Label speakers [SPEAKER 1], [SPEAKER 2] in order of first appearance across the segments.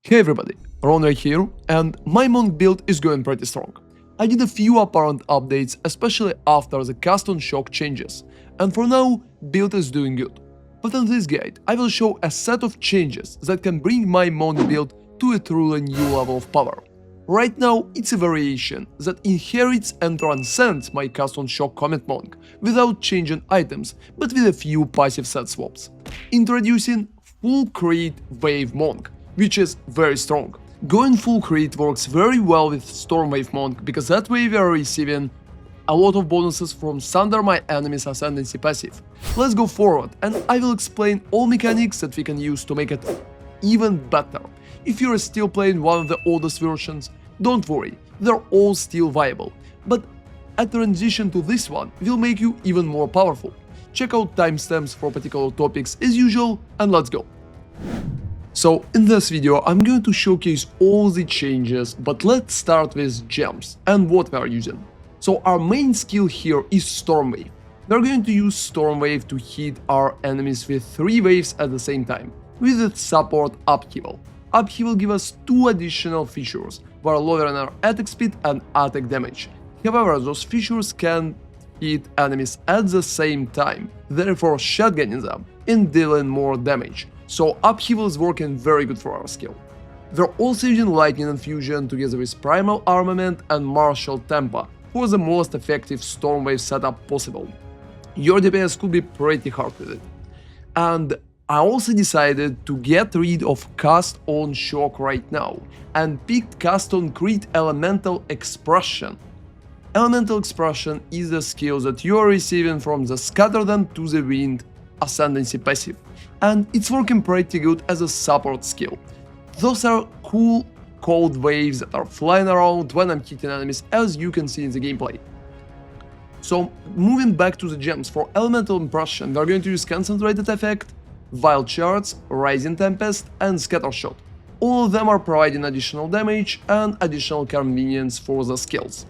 [SPEAKER 1] Hey everybody, ronarray here, and my monk build is going pretty strong. I did a few apparent updates, especially after the custom shock changes, and for now, build is doing good. But in this guide, I will show a set of changes that can bring my monk build to a truly new level of power. Right now, it's a variation that inherits and transcends my custom shock Comet monk without changing items, but with a few passive set swaps. Introducing full crit wave monk, which is very strong. Going full crit works very well with Stormwave Monk, because that way we are receiving a lot of bonuses from Sunder my enemy's Ascendancy passive. Let's go forward, and I will explain all mechanics that we can use to make it even better. If you're still playing one of the oldest versions, don't worry, they're all still viable, but a transition to this one will make you even more powerful. Check out timestamps for particular topics as usual, and let's go. So in this video I'm going to showcase all the changes, but let's start with gems and what we are using. So our main skill here is Stormwave. We're going to use Stormwave to hit our enemies with 3 waves at the same time, with its support Upheaval. Upheaval gives us 2 additional features, while lowering our attack speed and attack damage. However, those features can hit enemies at the same time, therefore shotgunning them and dealing more damage. So Upheaval is working very good for our skill. We're also using Lightning Infusion together with Primal Armament and Martial Tempa for the most effective Stormwave setup possible. Your DPS could be pretty hard with it. And I also decided to get rid of Cast on Shock right now and picked Cast on Crit Elemental Expression. Elemental Expression is the skill that you are receiving from the Scatter Them to the Wind Ascendancy passive, and it's working pretty good as a support skill. Those are cool cold waves that are flying around when I'm hitting enemies, as you can see in the gameplay. So moving back to the gems, for Elemental Impression we're going to use Concentrated Effect, Wild Shards, Rising Tempest and Scatter Shot. All of them are providing additional damage and additional convenience for the skills.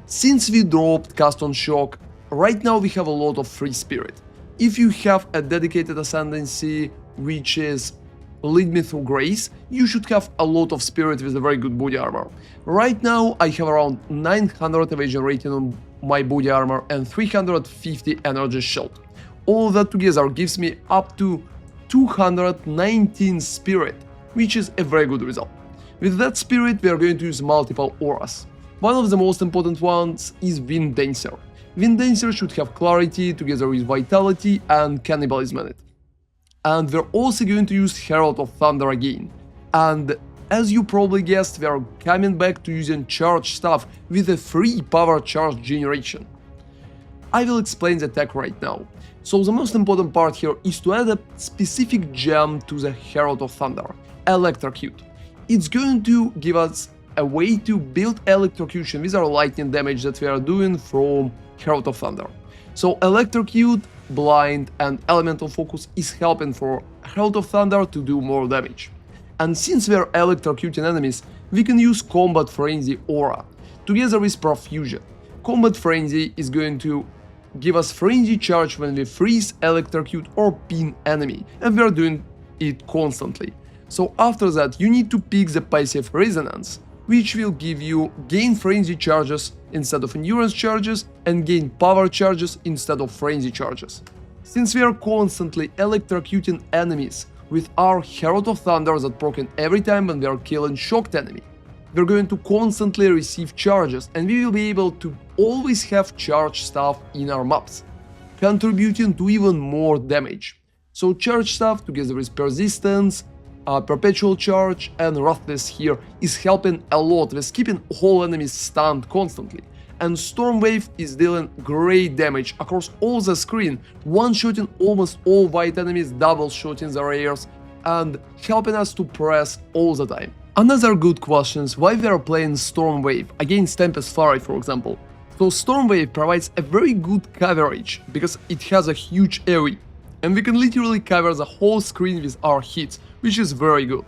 [SPEAKER 1] Since we dropped Cast on Shock, right now we have a lot of free spirit. If you have a dedicated Ascendancy, which is Lead Me Through Grace, you should have a lot of spirit with a very good body armor. Right now I have around 900 evasion rating on my body armor and 350 energy shield. All of that together gives me up to 219 spirit, which is a very good result. With that spirit we are going to use multiple auras. One of the most important ones is Wind Dancer. Wind Dancer should have Clarity together with Vitality and Cannibalism in it. And we're also going to use Herald of Thunder again. And as you probably guessed, we are coming back to using Charge Staff with a free power charge generation. I will explain the tech right now. So the most important part here is to add a specific gem to the Herald of Thunder, Electrocute. It's going to give us a way to build electrocution with our lightning damage that we are doing from Herald of Thunder. So Electrocute, Blind and Elemental Focus is helping for Herald of Thunder to do more damage. And since we are electrocuting enemies, we can use Combat Frenzy Aura together with Profusion. Combat Frenzy is going to give us Frenzy Charge when we freeze, electrocute or pin enemy, and we are doing it constantly. So after that you need to pick the passive Resonance, which will give you gain Frenzy Charges instead of Endurance Charges and gain Power Charges instead of Frenzy Charges. Since we are constantly electrocuting enemies with our Herald of Thunder that procs every time when we are killing shocked enemy, we're going to constantly receive charges and we will be able to always have charge stuff in our maps, contributing to even more damage. So charge stuff together with Persistence, Perpetual Charge and Ruthless here is helping a lot with keeping all enemies stunned constantly, and Stormwave is dealing great damage across all the screen, one-shotting almost all white enemies, double-shotting the rares and helping us to press all the time. Another good question is why we are playing Stormwave against Tempest Flurry, for example. So Stormwave provides a very good coverage because it has a huge AoE, and we can literally cover the whole screen with our hits, which is very good.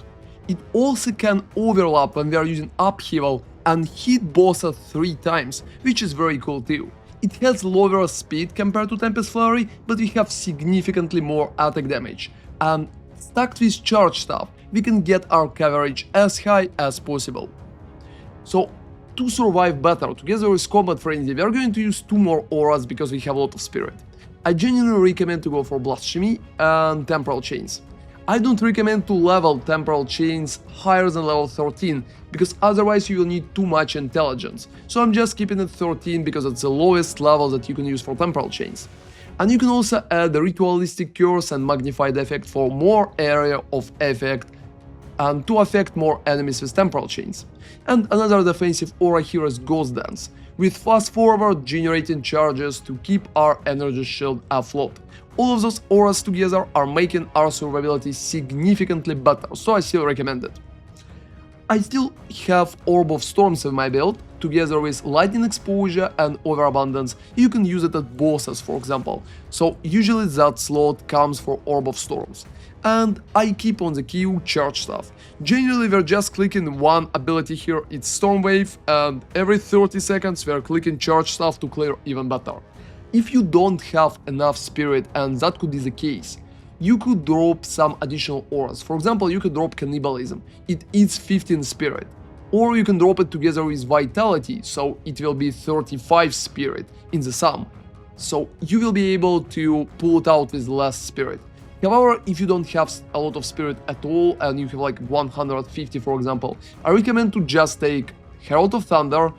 [SPEAKER 1] It also can overlap when we are using Upheaval and hit bosses 3 times, which is very cool too. It has lower speed compared to Tempest Flurry, but we have significantly more attack damage, and stacked with charge stuff, we can get our coverage as high as possible. So to survive better together with Combat Frenzy, we are going to use 2 more auras because we have a lot of spirit. I genuinely recommend to go for Blasphemy and Temporal Chains. I don't recommend to level Temporal Chains higher than level 13, because otherwise you will need too much intelligence, so I'm just keeping it 13 because it's the lowest level that you can use for Temporal Chains. And you can also add the Ritualistic Curse and Magnified Effect for more area of effect and to affect more enemies with Temporal Chains. And another defensive aura here is Ghost Dance, with fast forward generating charges to keep our energy shield afloat. All of those auras together are making our survivability significantly better, so I still recommend it. I still have Orb of Storms in my build, together with Lightning Exposure and Overabundance. You can use it at bosses, for example, so usually that slot comes for Orb of Storms. And I keep on the queue Charge Staff. Generally we're just clicking one ability here, it's Storm Wave, and every 30 seconds we're clicking Charge Staff to clear even better. If you don't have enough spirit, and that could be the case, you could drop some additional auras. For example, you could drop Cannibalism, it eats 15 spirit. Or you can drop it together with Vitality, so it will be 35 spirit in the sum. So you will be able to pull it out with less spirit. However, if you don't have a lot of spirit at all, and you have like 150 for example, I recommend to just take Herald of Thunder,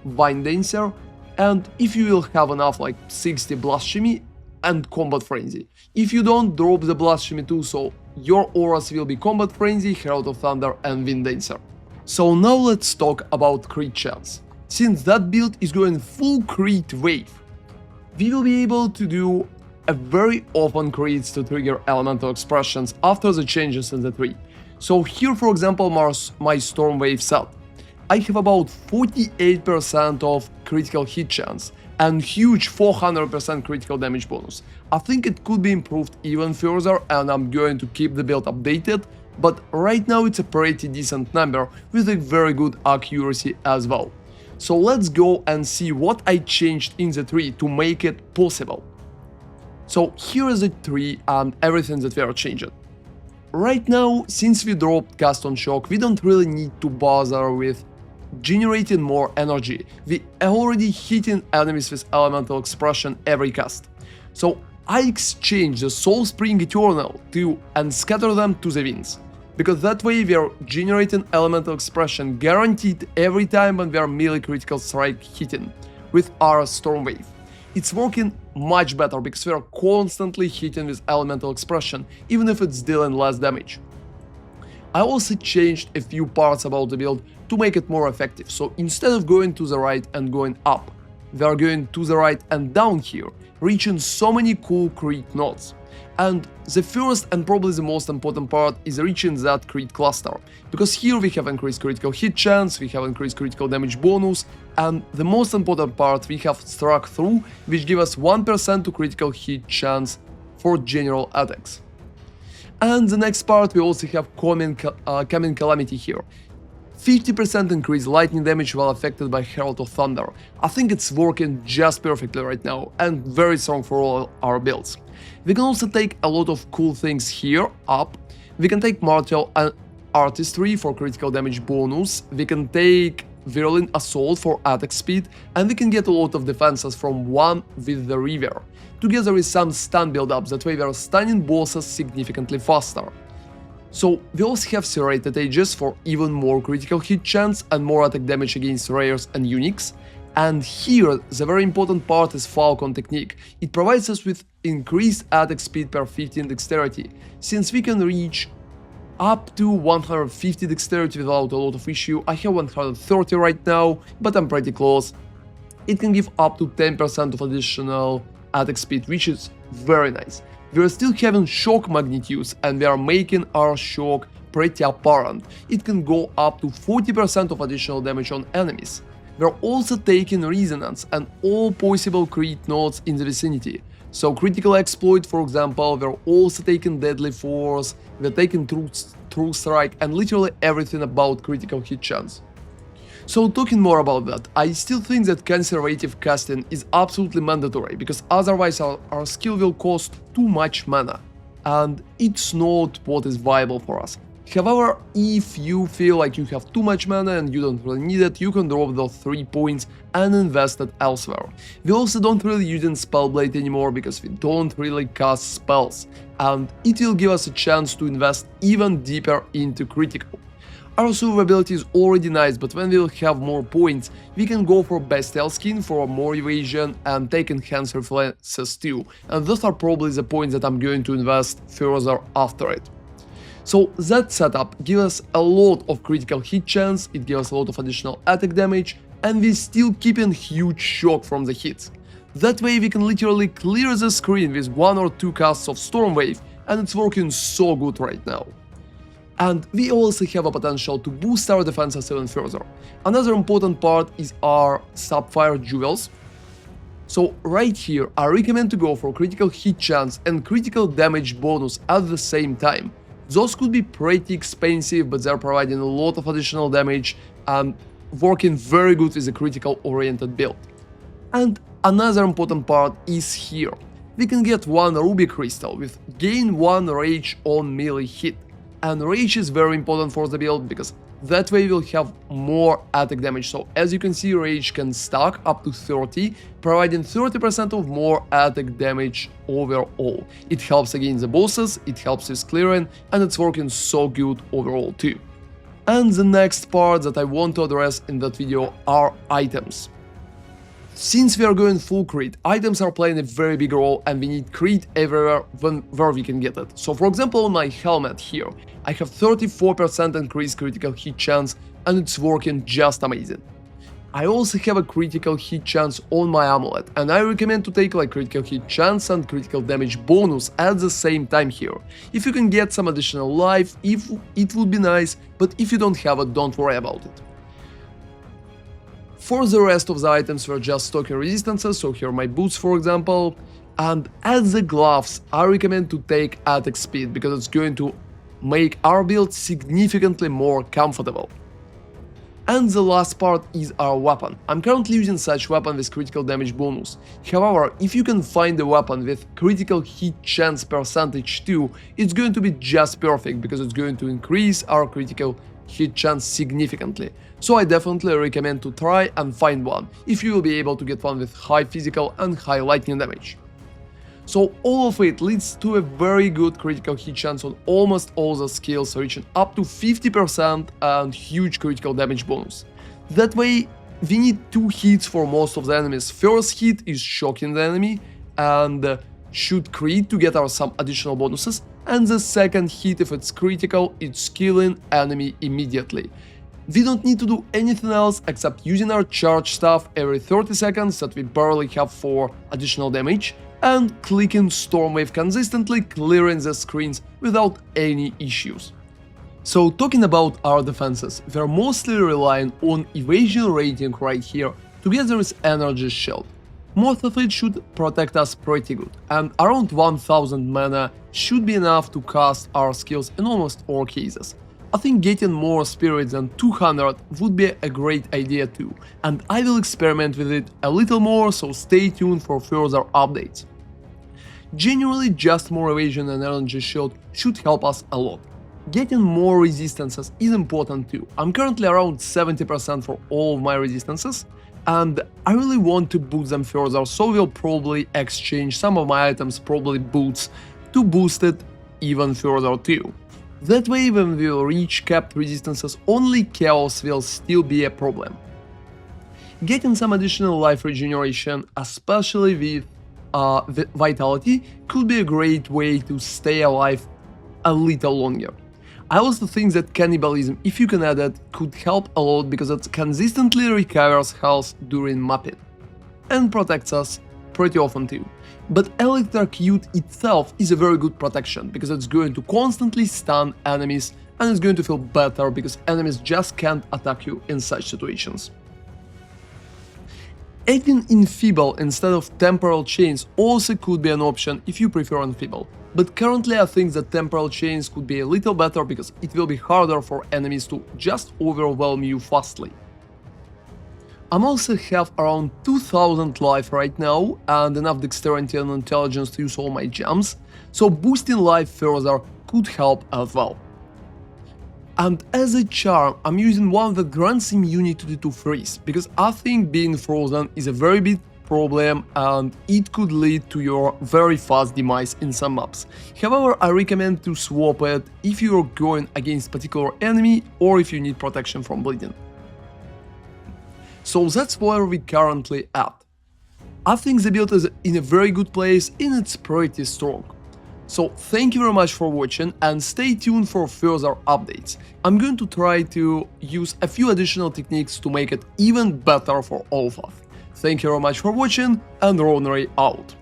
[SPEAKER 1] Vine Dancer, and if you will have enough, like 60 Blasphemy and Combat Frenzy. If you don't, drop the Blasphemy too, so your auras will be Combat Frenzy, Herald of Thunder and Vine Dancer. So now let's talk about crit chance. Since that build is going full crit wave, we will be able to do a very often crits to trigger elemental expressions after the changes in the tree. So here for example my Storm Wave set. I have about 48% of critical hit chance and huge 400% critical damage bonus. I think it could be improved even further, and I'm going to keep the build updated, but right now it's a pretty decent number with a very good accuracy as well. So let's go and see what I changed in the tree to make it possible. So here is the tree and everything that we are changing. Right now, since we dropped Cast on Shock, we don't really need to bother with generating more energy. We are already hitting enemies with elemental expression every cast. So I exchanged the Soul Spring Eternal to and scatter them to the winds, because that way we are generating elemental expression guaranteed every time when we are melee critical strike hitting with our Storm Wave. It's working much better because we are constantly hitting with elemental expression, even if it's dealing less damage. I also changed a few parts about the build to make it more effective, so instead of going to the right and going up, we are going to the right and down here, reaching so many cool crit nodes. And the first and probably the most important part is reaching that crit cluster, because here we have increased critical hit chance, we have increased critical damage bonus, and the most important part, we have struck through, which give us 1% to critical hit chance for general attacks. And the next part, we also have Coming Calamity here. 50% increased lightning damage while affected by Herald of Thunder. I think it's working just perfectly right now and very strong for all our builds. We can also take a lot of cool things here up. We can take Martial Artistry for critical damage bonus, we can take Virulent Assault for attack speed, and we can get a lot of defenses from one with the River, together with some stun build-ups, that way we are stunning bosses significantly faster. So we also have Serrated Aegis for even more critical hit chance and more attack damage against rares and uniques. And here the very important part is Falcon Technique. It provides us with increased attack speed per 15 dexterity, since we can reach up to 150 dexterity without a lot of issue. I have 130 right now, but I'm pretty close. It can give up to 10% of additional attack speed, which is very nice. We are still having shock magnitudes and we are making our shock pretty apparent. It can go up to 40% of additional damage on enemies. We are also taking resonance and all possible crit nodes in the vicinity. So critical exploit, for example, we're also taking deadly force, we're taking true strike, and literally everything about critical hit chance. So talking more about that, I still think that conservative casting is absolutely mandatory, because otherwise our skill will cost too much mana, and it's not what is viable for us. However, if you feel like you have too much mana and you don't really need it, you can drop those 3 points and invest it elsewhere. We also don't really use Spellblade anymore because we don't really cast spells, and it will give us a chance to invest even deeper into critical. Our survivability is already nice, but when we'll have more points, we can go for Bestial Skin for more evasion and take Enhanced Reflexes too, and those are probably the points that I'm going to invest further after it. So that setup gives us a lot of critical hit chance, it gives us a lot of additional attack damage, and we still keeping huge shock from the hits. That way we can literally clear the screen with 1 or 2 casts of Storm Wave, and it's working so good right now. And we also have a potential to boost our defenses even further. Another important part is our Sapphire Jewels. So right here I recommend to go for critical hit chance and critical damage bonus at the same time. Those could be pretty expensive, but they're providing a lot of additional damage and working very good with a critical oriented build. And another important part is here. We can get 1 Ruby Crystal with gain 1 Rage on melee hit. And Rage is very important for the build because that way we'll have more attack damage. So as you can see, Rage can stack up to 30, providing 30% of more attack damage overall. It helps against the bosses, it helps with clearing, and it's working so good overall too. And the next part that I want to address in that video are items. Since we are going full crit, items are playing a very big role and we need crit everywhere where we can get it. So for example on my helmet here, I have 34% increased critical hit chance and it's working just amazing. I also have a critical hit chance on my amulet, and I recommend to take like critical hit chance and critical damage bonus at the same time here. If you can get some additional life, it would be nice, but if you don't have it, don't worry about it. For the rest of the items we're just stocking resistances, so here are my boots for example, and as the gloves I recommend to take attack speed because it's going to make our build significantly more comfortable. And the last part is our weapon. I'm currently using such weapon with critical damage bonus. However, if you can find a weapon with critical hit chance percentage too, it's going to be just perfect because it's going to increase our critical hit chance significantly. So I definitely recommend to try and find one, if you will be able to get one with high physical and high lightning damage. So all of it leads to a very good critical hit chance on almost all the skills, reaching up to 50% and huge critical damage bonus. That way we need 2 hits for most of the enemies. First hit is shocking the enemy and should crit to get our some additional bonuses, and the second hit, if it's critical, it's killing enemy immediately. We don't need to do anything else except using our charge staff every 30 seconds that we barely have for additional damage, and clicking Storm Wave consistently, clearing the screens without any issues. So talking about our defenses, we're mostly relying on evasion rating right here, together with energy shield. Most of it should protect us pretty good, and around 1000 mana should be enough to cast our skills in almost all cases. I think getting more spirits than 200 would be a great idea too, and I will experiment with it a little more, so stay tuned for further updates. Generally, just more evasion and energy shield should help us a lot. Getting more resistances is important too. I'm currently around 70% for all of my resistances, and I really want to boost them further, so we'll probably exchange some of my items, probably boots, to boost it even further too. That way when we will reach capped resistances, only chaos will still be a problem. Getting some additional life regeneration, especially with vitality, could be a great way to stay alive a little longer. I also think that cannibalism, if you can add it, could help a lot because it consistently recovers health during mapping and protects us pretty often too. But Electrocute itself is a very good protection because it's going to constantly stun enemies and it's going to feel better because enemies just can't attack you in such situations. Adding Enfeeble instead of Temporal Chains also could be an option if you prefer Enfeeble, but currently I think that Temporal Chains could be a little better because it will be harder for enemies to just overwhelm you fastly. I also have around 2000 life right now and enough dexterity and intelligence to use all my gems, so boosting life further could help as well. And as a charm, I'm using one that grants immunity to freeze, because I think being frozen is a very big problem and it could lead to your very fast demise in some maps. However, I recommend to swap it if you're going against particular enemy or if you need protection from bleeding. So that's where we currently at. I think the build is in a very good place and it's pretty strong. So thank you very much for watching and stay tuned for further updates. I'm going to try to use a few additional techniques to make it even better for all of us. Thank you very much for watching and ronarray out.